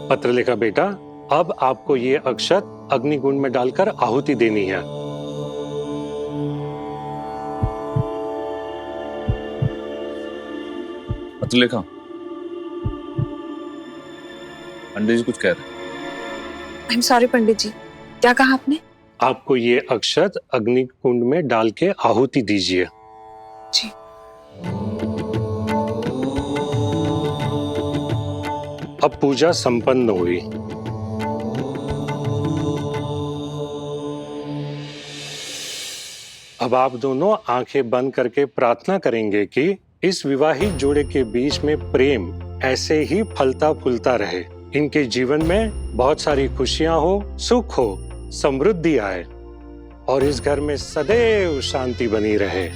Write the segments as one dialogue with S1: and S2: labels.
S1: पत्रलेखा बेटा, अब आपको ये अक्षत अग्निकुंड में डालकर आहुति देनी है।
S2: पत्रलेखा, पंडित जी कुछ कह रहे हैं।
S3: आई एम सॉरी पंडित जी, क्या कहा आपने?
S1: आपको ये अक्षत अग्निकुंड में डाल के आहुति दीजिए।
S3: जी।
S1: अब पूजा संपन्न हुई। अब आप दोनों आंखें बंद करके प्रार्थना करेंगे कि इस विवाहित जोड़े के बीच में प्रेम ऐसे ही फलता फूलता रहे। इनके जीवन में बहुत सारी खुशियां हो, सुख हो, समृद्धि आए और इस घर में सदैव शांति बनी रहे।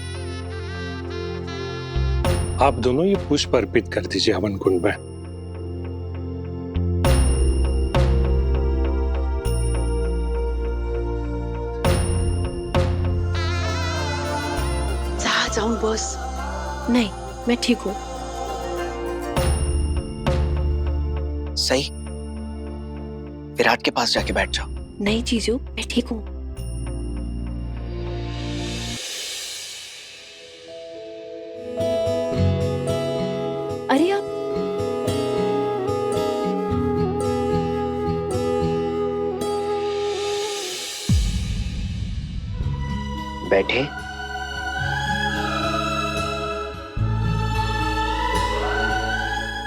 S1: आप दोनों ये पुष्प अर्पित कर दीजिए हवन कुंड में।
S4: जाऊं बॉस?
S3: नहीं, मैं ठीक हूँ।
S5: सही, विराट के पास जाके बैठ जाओ।
S3: नहीं जीजू, मैं ठीक हूँ। अरे आप
S5: बैठे।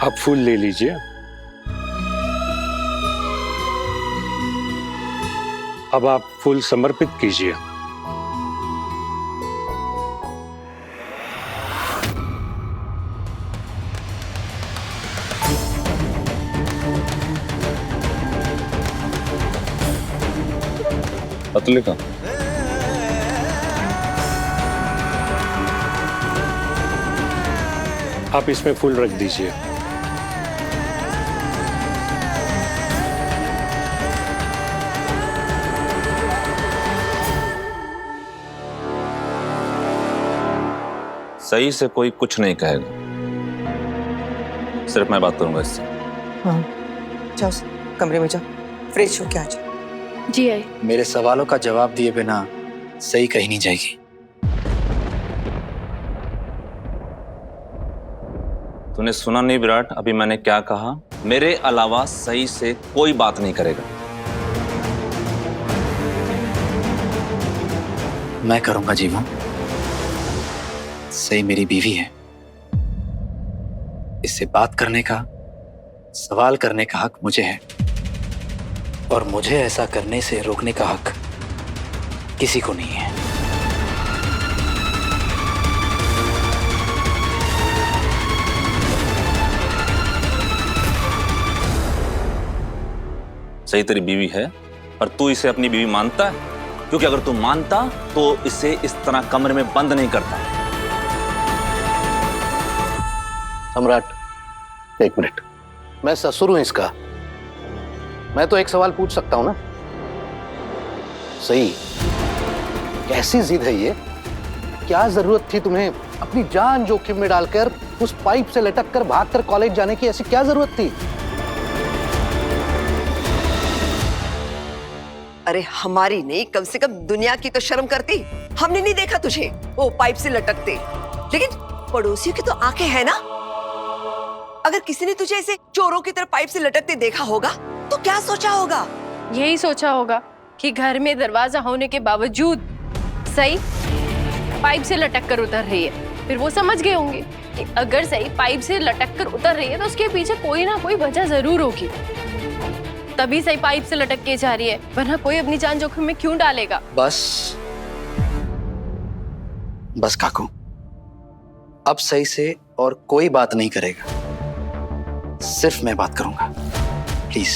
S1: आप फूल ले लीजिए। अब आप फूल समर्पित कीजिए।
S2: पत्रलेखा,
S1: आप इसमें फूल रख दीजिए।
S2: सही से कोई कुछ नहीं कहेगा, सिर्फ मैं बात करूंगा इससे।
S6: हाँ, जाओ कमरे में जाओ, फ्रेश होके आ जाओ।
S3: जी आई।
S5: मेरे सवालों का जवाब दिए बिना सही कहीं नहीं जाएगी।
S2: तूने सुना नहीं विराट, अभी मैंने क्या कहा? मेरे अलावा सही से कोई बात नहीं करेगा।
S5: मैं करूंगा जीवन। सही मेरी बीवी है, इससे बात करने का, सवाल करने का हक मुझे है और मुझे ऐसा करने से रोकने का हक किसी को नहीं है।
S2: सही तेरी बीवी है, पर तू इसे अपनी बीवी मानता है? क्योंकि अगर तू मानता तो इसे इस तरह कमरे में बंद नहीं करता।
S7: सम्राट, एक मिनट, मैं ससुर हूं इसका, मैं तो एक सवाल पूछ सकता हूं ना? सही, कैसी जिद है ये? क्या जरूरत थी तुम्हें अपनी जान जोखिम में डालकर उस पाइप से लटक कर भागकर कॉलेज जाने की? ऐसी क्या जरूरत थी?
S4: अरे हमारी नहीं, कम से कम दुनिया की तो शर्म करती। हमने नहीं देखा तुझे वो पाइप से लटकते, लेकिन पड़ोसियों की तो आंखें हैं ना। अगर किसी ने तुझे ऐसे चोरों की तरह पाइप से लटकते देखा होगा तो क्या सोचा होगा?
S8: यही सोचा होगा कि घर में दरवाजा होने के बावजूद सही पाइप से लटक कर उतर रही है। फिर वो समझ गए होंगे कि अगर सही पाइप से लटक कर उतर रही है तो उसके पीछे कोई ना कोई वजह जरूर होगी, तभी सही पाइप से लटक के जा रही है, वरना कोई अपनी जान जोखिम में क्यों डालेगा?
S5: बस बस काकू, अब सही से और कोई बात नहीं करेगा, सिर्फ मैं बात करूंगा, प्लीज।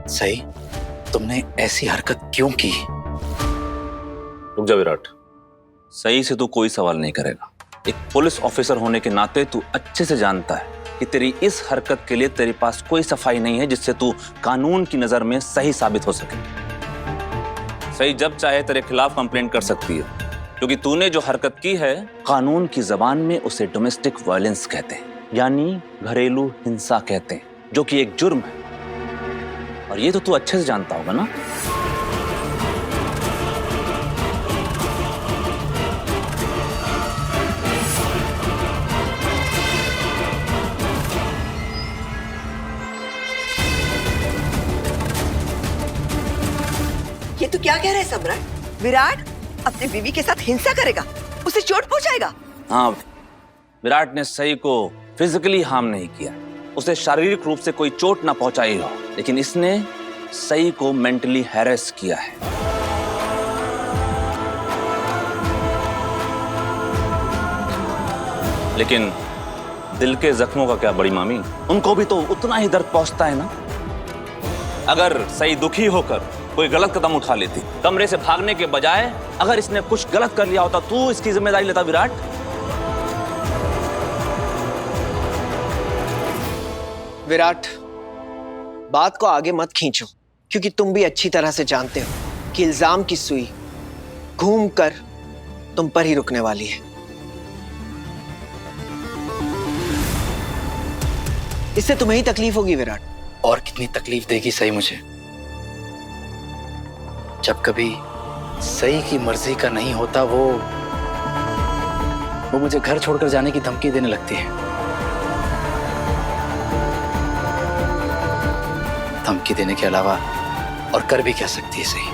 S5: सही, तुमने ऐसी हरकत क्यों की?
S2: रुक जा विराट, सही से तू कोई सवाल नहीं करेगा। एक पुलिस ऑफिसर होने के नाते तू अच्छे से जानता है कि तेरी इस हरकत के लिए तेरे पास कोई सफाई नहीं है जिससे तू कानून की नजर में सही साबित हो सके। सही जब चाहे तेरे खिलाफ कंप्लेंट कर सकती है, क्योंकि तूने जो हरकत की है कानून की जबान में उसे डोमेस्टिक वायलेंस कहते हैं। यानी घरेलू हिंसा कहते हैं, जो कि एक जुर्म है। और ये तो तू अच्छे से जानता होगा ना।
S4: ये तू क्या कह रहा है सम्राट? विराट अपनी बीवी के साथ हिंसा करेगा, उसे चोट पहुंचाएगा?
S2: हाँ, विराट ने सई को फिजिकली हार्म नहीं किया, उसे शारीरिक रूप से कोई चोट ना पहुंचाई हो, लेकिन इसने सई को मेंटली हैरेस किया है। लेकिन दिल के जख्मों का क्या बड़ी मामी, उनको भी तो उतना ही दर्द पहुंचता है ना। अगर सई दुखी होकर कोई गलत कदम उठा लेती, कमरे से भागने के बजाय अगर इसने कुछ गलत कर लिया होता, तू इसकी जिम्मेदारी लेता विराट?
S9: विराट, बात को आगे मत खींचो, क्योंकि तुम भी अच्छी तरह से जानते हो कि इल्जाम की सुई घूमकर तुम पर ही रुकने वाली है। इससे तुम्हें ही तकलीफ होगी विराट।
S5: और कितनी तकलीफ देगी सही मुझे, जब कभी सही की मर्जी का नहीं होता वो मुझे घर छोड़कर जाने की धमकी देने लगती है। धमकी देने के अलावा और कर भी क्या सकती है सही?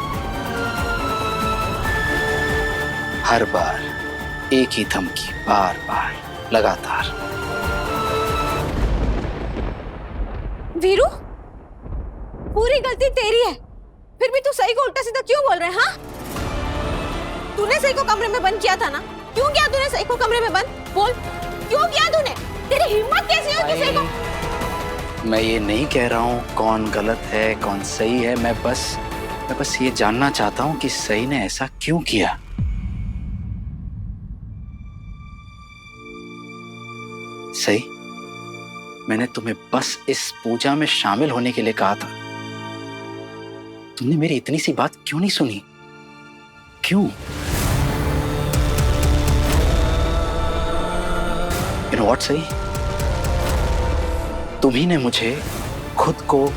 S5: हर बार एक ही धमकी, बार बार, लगातार।
S8: वीरू, पूरी गलती तेरी है, फिर भी तू सही को उल्टा सीधा क्यों बोल रहे हैं? हाँ, तूने सही को कमरे में बंद किया था ना? क्यों किया तूने सही को कमरे में बंद? बोल, क्यों किया तूने? तेरी हिम्मत कैसी हुई कि सही को?
S5: मैं ये नहीं कह रहा हूँ कौन गलत है कौन सही है, मैं बस ये जानना चाहता हूँ कि सही ने ऐसा क्यों किया। सही, मैंने तुम्हें बस इस पूजा में शामिल होने के लिए कहा था, तुमने मेरी इतनी सी बात क्यों नहीं सुनी? क्यों? You know what, सही, तुम्ही ने मुझे खुद को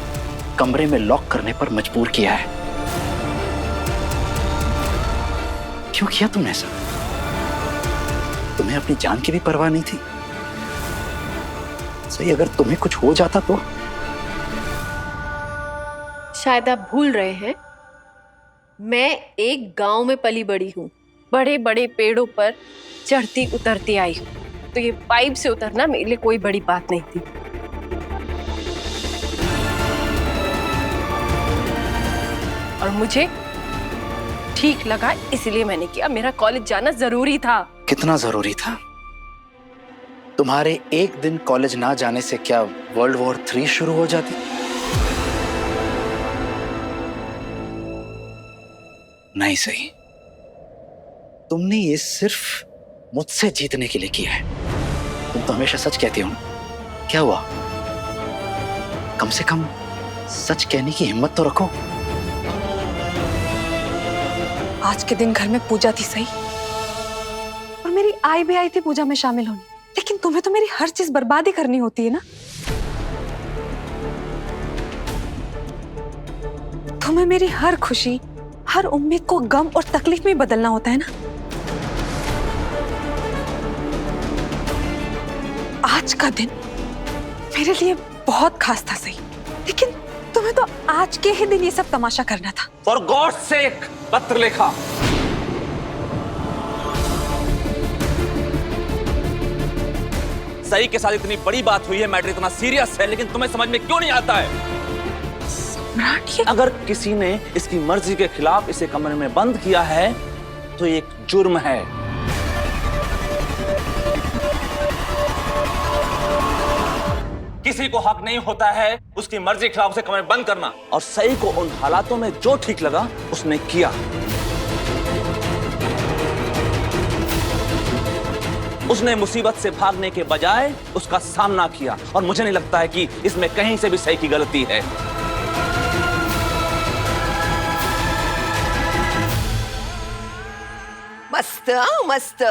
S5: कमरे में लॉक करने पर मजबूर किया है। क्यों किया तुमने ऐसा? तुम्हें अपनी जान की भी परवाह नहीं थी? सही, अगर तुम्हें कुछ हो जाता तो?
S8: शायद आप भूल रहे हैं, मैं एक गांव में पली बड़ी हूँ, बड़े बड़े पेड़ों पर चढ़ती उतरती आई हूँ, तो ये पाइप से उतरना मेरे लिए कोई बड़ी बात नहीं थी। और मुझे ठीक लगा, इसलिए मैंने किया। मेरा कॉलेज जाना जरूरी था।
S5: कितना जरूरी था? तुम्हारे एक दिन कॉलेज ना जाने से क्या वर्ल्ड वॉर 3 शुरू हो जाती? नहीं सही, तुमने ये सिर्फ मुझसे जीतने के लिए किया है। तुम तो हमेशा सच कहती हो ना, क्या हुआ? कम से कम सच कहने की हिम्मत तो रखो।
S3: आज के दिन घर में पूजा थी सही, और मेरी आई भी आई थी पूजा में शामिल होने, लेकिन तुम्हें तो मेरी हर चीज बर्बाद ही करनी होती है ना। तुम्हें मेरी हर खुशी, हर उम्मीद को गम और तकलीफ में बदलना होता है ना। आज का दिन मेरे लिए बहुत खास था सही, लेकिन तुम्हें तो आज के ही दिन ये सब तमाशा करना था।
S2: फॉर गॉड्स सेक, पत्र लिखा। सही के साथ इतनी बड़ी बात हुई है, मैटर इतना सीरियस है, लेकिन तुम्हें समझ में क्यों नहीं आता है? अगर किसी ने इसकी मर्जी के खिलाफ इसे कमरे में बंद किया है तो ये एक जुर्म है। किसी को हक नहीं होता है उसकी मर्जी के खिलाफ उसे कमरे में बंद करना, और सही को उन हालातों में जो ठीक लगा उसने किया। उसने मुसीबत से भागने के बजाय उसका सामना किया, और मुझे नहीं लगता है कि इसमें कहीं से भी सही की गलती है।
S4: मस्त मस्त।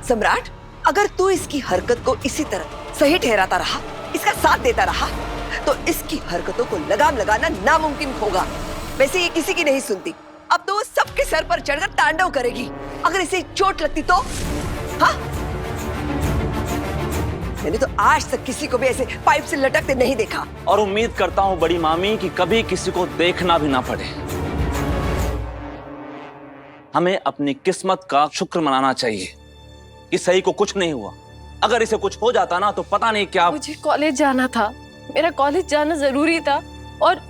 S4: सम्राट, अगर तू इसकी हरकत को इसी तरह सही ठहराता रहा, इसका साथ देता रहा, तो इसकी हरकतों को लगाम लगाना नामुमकिन होगा। वैसे ये किसी की नहीं सुनती, अब तो वो सबके सर पर चढ़कर तांडव करेगी। अगर इसे चोट लगती तो? हाँ, मैंने तो आज तक किसी को भी ऐसे पाइप से लटकते नहीं देखा।
S2: और उम्मीद करता हूं बड़ी मामी कि कभी किसी को देखना भी ना पड़े। हमें अपनी किस्मत का शुक्र मनाना चाहिए कि सही को कुछ नहीं हुआ। अगर इसे कुछ हो जाता ना तो पता नहीं क्या।
S8: मुझे कॉलेज जाना था, मेरा कॉलेज जाना जरूरी था, और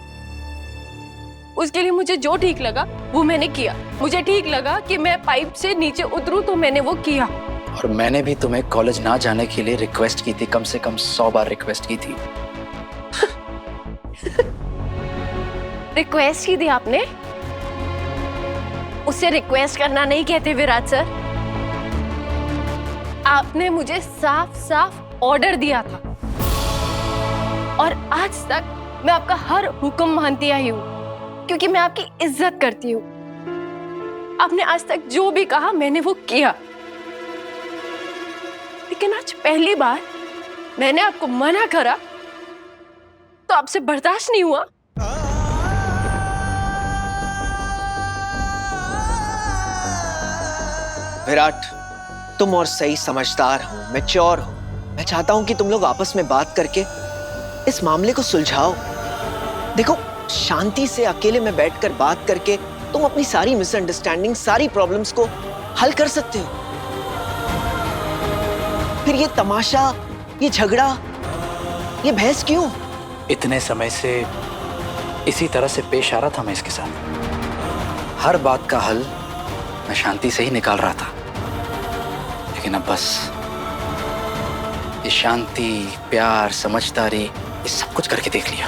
S8: उसके लिए मुझे जो ठीक लगा वो मैंने किया। मुझे ठीक लगा कि मैं पाइप से नीचे उतरूं तो मैंने वो किया।
S5: और मैंने भी तुम्हें कॉलेज ना जाने के लिए रिक्वेस्ट की थी, कम से कम 100 बार रिक्वेस्ट की थी।
S8: रिक्वेस्ट की थी आपने? उसे रिक्वेस्ट करना नहीं कहते विराट सर। आपने मुझे साफ साफ ऑर्डर दिया था, और आज तक मैं आपका हर हुक्म मानती आई हूँ, क्योंकि मैं आपकी इज्जत करती हूँ। आपने आज तक जो भी कहा मैंने वो किया, लेकिन आज पहली बार मैंने आपको मना करा तो आपसे बर्दाश्त नहीं हुआ।
S9: विराट, तुम और सही समझदार हो, मैच्योर हो। मैं चाहता हूं कि तुम लोग आपस में बात करके इस मामले को सुलझाओ। देखो, शांति से अकेले में बैठकर बात करके तुम अपनी सारी मिसअंडरस्टैंडिंग, सारी प्रॉब्लम्स को हल कर सकते हो। फिर ये तमाशा, ये झगड़ा, ये बहस क्यों?
S5: इतने समय से इसी तरह से पेश आ रहा था मैं इसके साथ। हर बात का हल मैं शांति से ही निकाल रहा था, लेकिन अब बस ये शांति, प्यार, समझदारी, ये सब कुछ करके देख लिया,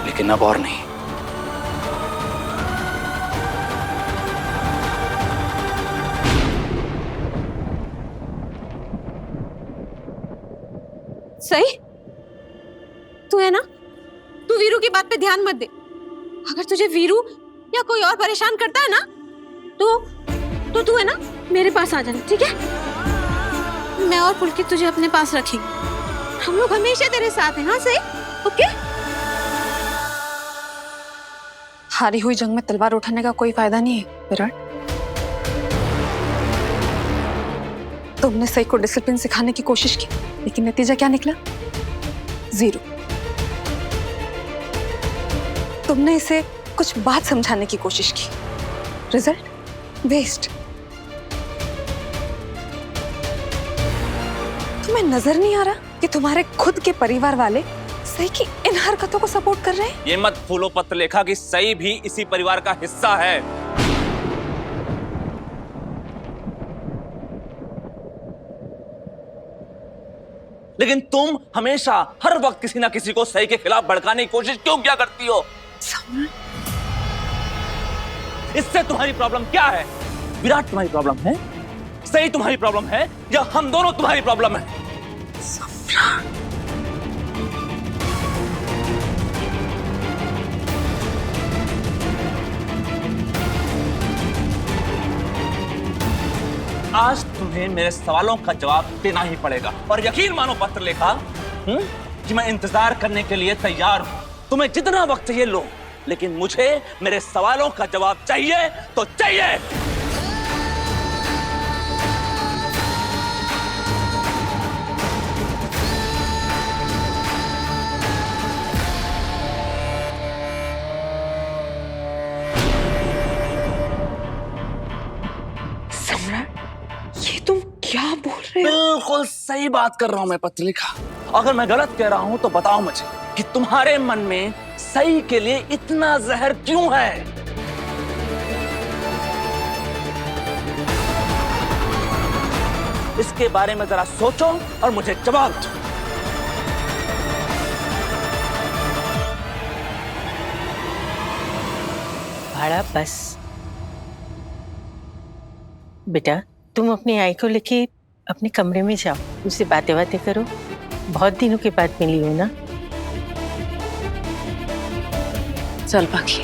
S5: लेकिन अब और नहीं।
S10: सही, तू है ना, तू वीरू की बात पे ध्यान मत दे। अगर तुझे वीरू या कोई और परेशान करता है ना, तो तू है ना मेरे पास आ जाना, ठीक है? मैं और पुलकित तुझे अपने पास रखेंगे। हम लोग हमेशा तेरे साथ हैं, हाँ सही? ओके?
S3: हारी हुई जंग में तलवार उठाने का कोई फायदा नहीं है विराट। तुमने सही को डिसिप्लिन सिखाने की कोशिश की, लेकिन नतीजा क्या निकला? 0। तुमने इसे कुछ बात समझाने की कोशिश की, रिजल्ट वेस्ट। तुम्हें नजर नहीं आ रहा कि तुम्हारे खुद के परिवार वाले सही की इन हरकतों को सपोर्ट कर रहे हैं?
S2: ये मत भूलो पत्रलेखा कि सही भी इसी परिवार का हिस्सा है। लेकिन तुम हमेशा हर वक्त किसी ना किसी को सही के खिलाफ भड़काने की कोशिश क्यों क्या करती हो? इससे तुम्हारी प्रॉब्लम क्या है? विराट तुम्हारी प्रॉब्लम है, सही तुम्हारी प्रॉब्लम है, या हम दोनों तुम्हारी प्रॉब्लम है? आज तुम्हें मेरे सवालों का जवाब देना ही पड़ेगा, और यकीन मानो पत्रलेखा कि मैं इंतजार करने के लिए तैयार हूं। तुम्हें जितना वक्त चाहिए लो, लेकिन मुझे मेरे सवालों का जवाब चाहिए तो चाहिए।
S3: ये तुम क्या बोल रहे हो?
S2: बिल्कुल सही बात कर रहा हूं मैं पत्रलेखा। अगर मैं गलत कह रहा हूं तो बताओ मुझे कि तुम्हारे मन में सही के लिए इतना जहर क्यों है? इसके बारे में जरा सोचो और मुझे जवाब दो।
S11: भाड़ा बस। बेटा, तुम अपनी आई को लेके अपने कमरे में जाओ, उससे बातें करो। बहुत दिनों के बाद मिली हो ना।
S3: चल बाकी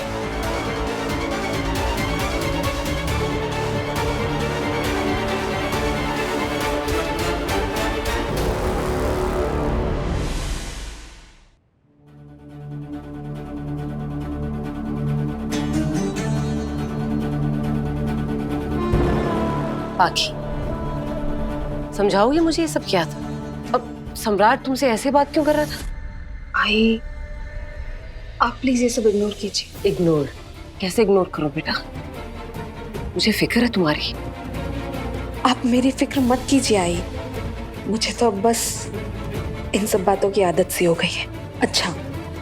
S12: पाखी, समझाओगे मुझे ये सब क्या था? अब सम्राट तुमसे ऐसे बात क्यों कर रहा था?
S3: आई, आप प्लीज ये सब इग्नोर कीजिए।
S12: इग्नोर? कैसे इग्नोर करो बेटा? मुझे फिक्र है तुम्हारी।
S3: आप मेरी फिक्र मत कीजिए आई, मुझे तो अब बस इन सब बातों की आदत सी हो गई है। अच्छा,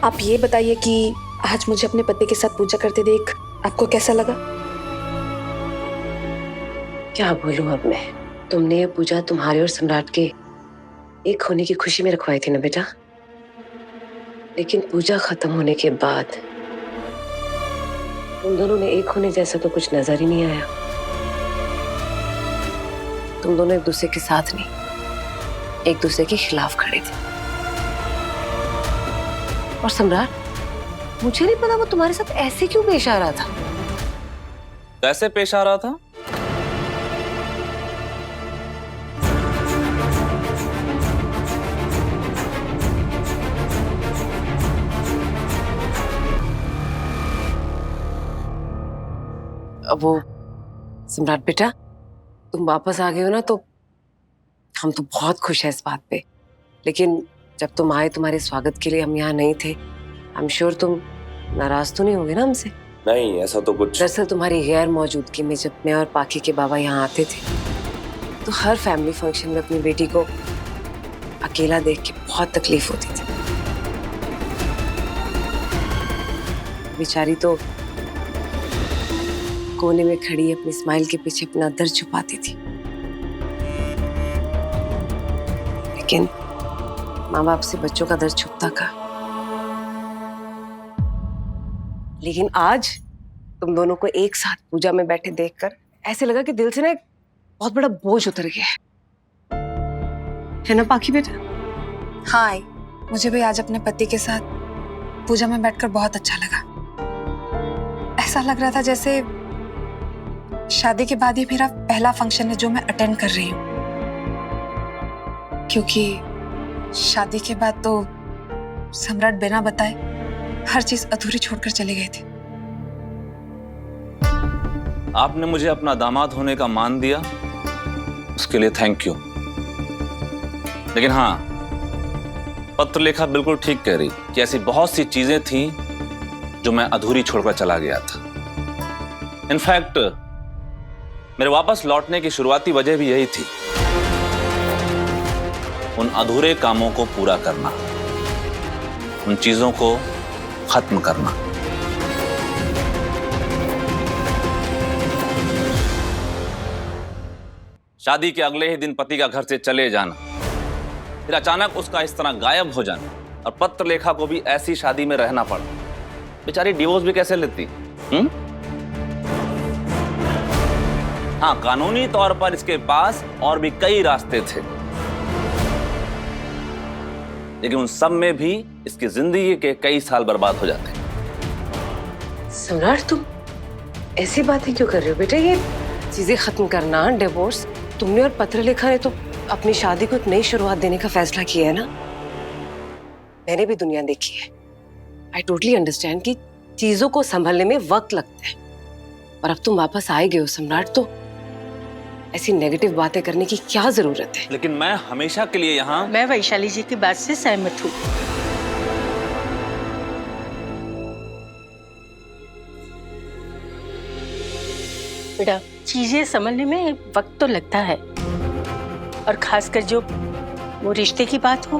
S3: आप ये बताइए कि आज मुझे अपने पति के साथ पूजा करते देख आपको कैसा लगा?
S12: क्या बोलूं अब मैं? तुमने ये पूजा तुम्हारे और सम्राट के एक होने की खुशी में रखवाई थी ना बेटा, लेकिन पूजा खत्म होने के बाद तुम दोनों ने एक होने जैसा तो कुछ नजर ही नहीं आया। तुम दोनों एक दूसरे के साथ नहीं, एक दूसरे के खिलाफ खड़े थे। और सम्राट, मुझे नहीं पता वो तुम्हारे साथ ऐसे क्यों पेश आ रहा था।
S2: कैसे पेश आ रहा था?
S12: अब वो सम्राट बेटा, तुम वापस आ गए हो ना, तो हम तो बहुत खुश हैं इस बात पे। लेकिन जब तुम आए, तुम्हारे स्वागत के लिए हम यहाँ नहीं थे। आई एम श्योर तुम नाराज तो नहीं होगे ना हमसे?
S2: नहीं, ऐसा तो कुछ।
S12: दरअसल तुम्हारी गैर मौजूदगी में जब मैं और पाखी के बाबा यहाँ आते थे, तो हर फैमिली फंक्शन में अपनी बेटी को अकेला देख के बहुत तकलीफ होती थी। बेचारी तो कोने में खड़ी अपनी स्माइल के पीछे अपना दर्द छुपाती थी। लेकिन माँ बाप से बच्चों का दर्द छुपता कहाँ? लेकिन आज तुम दोनों को एक साथ पूजा में बैठे देखकर ऐसे लगा कि दिल से ना एक बहुत बड़ा बोझ उतर गया है ना पाखी बेटा?
S3: हाँ आई, मुझे भी आज अपने पति के साथ पूजा में बैठकर बहुत अच्छा लगा। ऐसा लग रहा था जैसे शादी के बाद ही मेरा पहला फंक्शन है जो मैं अटेंड कर रही हूँ, क्योंकि शादी के बाद तो सम्राट बिना बताए हर चीज अधूरी छोड़कर चले गए थे।
S2: आपने मुझे अपना दामाद होने का मान दिया, उसके लिए थैंक यू। लेकिन हाँ, पत्रलेखा बिल्कुल ठीक कह रही कि ऐसी बहुत सी चीजें थी जो मैं अधूरी छोड़कर चला गया था। इनफैक्ट मेरे वापस लौटने की शुरुआती वजह भी यही थी, उन अधूरे कामों को पूरा करना, उन चीजों को खत्म करना। शादी के अगले ही दिन पति का घर से चले जाना, फिर अचानक उसका इस तरह गायब हो जाना, और पत्रलेखा को भी ऐसी शादी में रहना पड़ा। बेचारी डिवोर्स भी कैसे लेती? हाँ, कानूनी तौर पर इसके पास और भी कई रास्ते थे, लेकिन उन सब में भी इसकी जिंदगी के कई साल बर्बाद हो जाते।
S12: सम्राट, तुम ऐसी बातें क्यों कर रहे हो बेटा? ये चीजें खत्म करना, डिवोर्स, तुमने और पत्रलेखा ने तो अपनी शादी को एक नई शुरुआत देने का फैसला किया है ना। मैंने भी दुनिया देखी है। आई टोटली अंडरस्टैंड कि चीजों को संभलने में वक्त लगता है, और अब तुम वापस आए गए हो सम्राट, तो ऐसी नेगेटिव बातें करने की क्या जरूरत है?
S2: लेकिन मैं हमेशा के लिए यहाँ।
S11: मैं वैशाली जी की बात से सहमत हूँ। बेटा, चीजें समझने में वक्त तो लगता है, और खासकर जो वो रिश्ते की बात हो।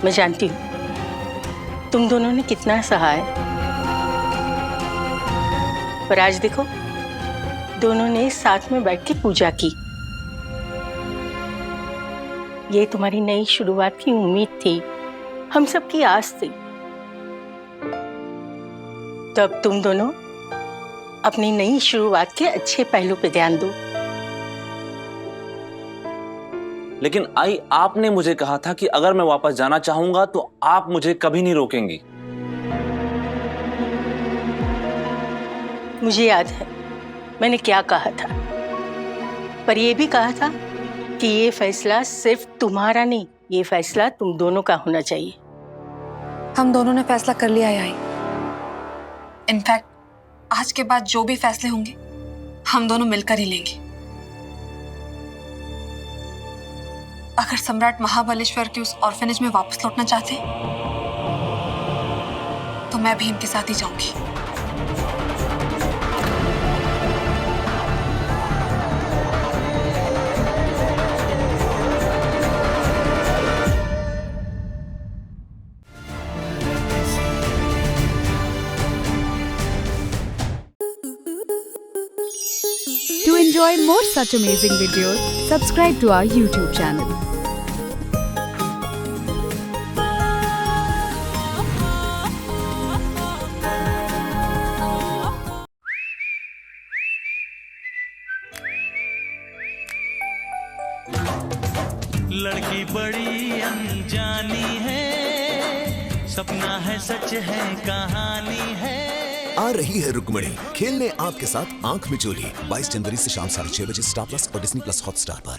S11: मैं जानती हूँ तुम दोनों ने कितना सहा है, पर आज देखो दोनों ने साथ में बैठ के पूजा की। ये तुम्हारी नई शुरुआत की उम्मीद थी, हम सबकी आस थी। तो अब तुम दोनों अपनी नई शुरुआत के अच्छे पहलू पे ध्यान दो।
S2: लेकिन आई, आपने मुझे कहा था कि अगर मैं वापस जाना चाहूंगा तो आप मुझे कभी नहीं रोकेंगी।
S11: मुझे याद है मैंने क्या कहा था, पर यह भी कहा था कि ये फैसला सिर्फ तुम्हारा नहीं, ये फैसला तुम दोनों का होना चाहिए।
S3: हम दोनों ने फैसला कर लिया है। इनफैक्ट आज के बाद जो भी फैसले होंगे हम दोनों मिलकर ही लेंगे। अगर सम्राट महाबलेश्वर के उस ऑर्फेनेज में वापस लौटना चाहते हैं तो मैं भी इनके साथ ही जाऊंगी।
S13: To enjoy more such amazing videos, subscribe to our YouTube channel.
S14: लड़की बड़ी अनजानी है, सपना है सच है कहानी है।
S15: आ रही है रुक्मणी खेलने आपके साथ आंख मिचोली 22 जनवरी से शाम 6:30 बजे स्टार प्लस और डिज्नी प्लस हॉटस्टार पर।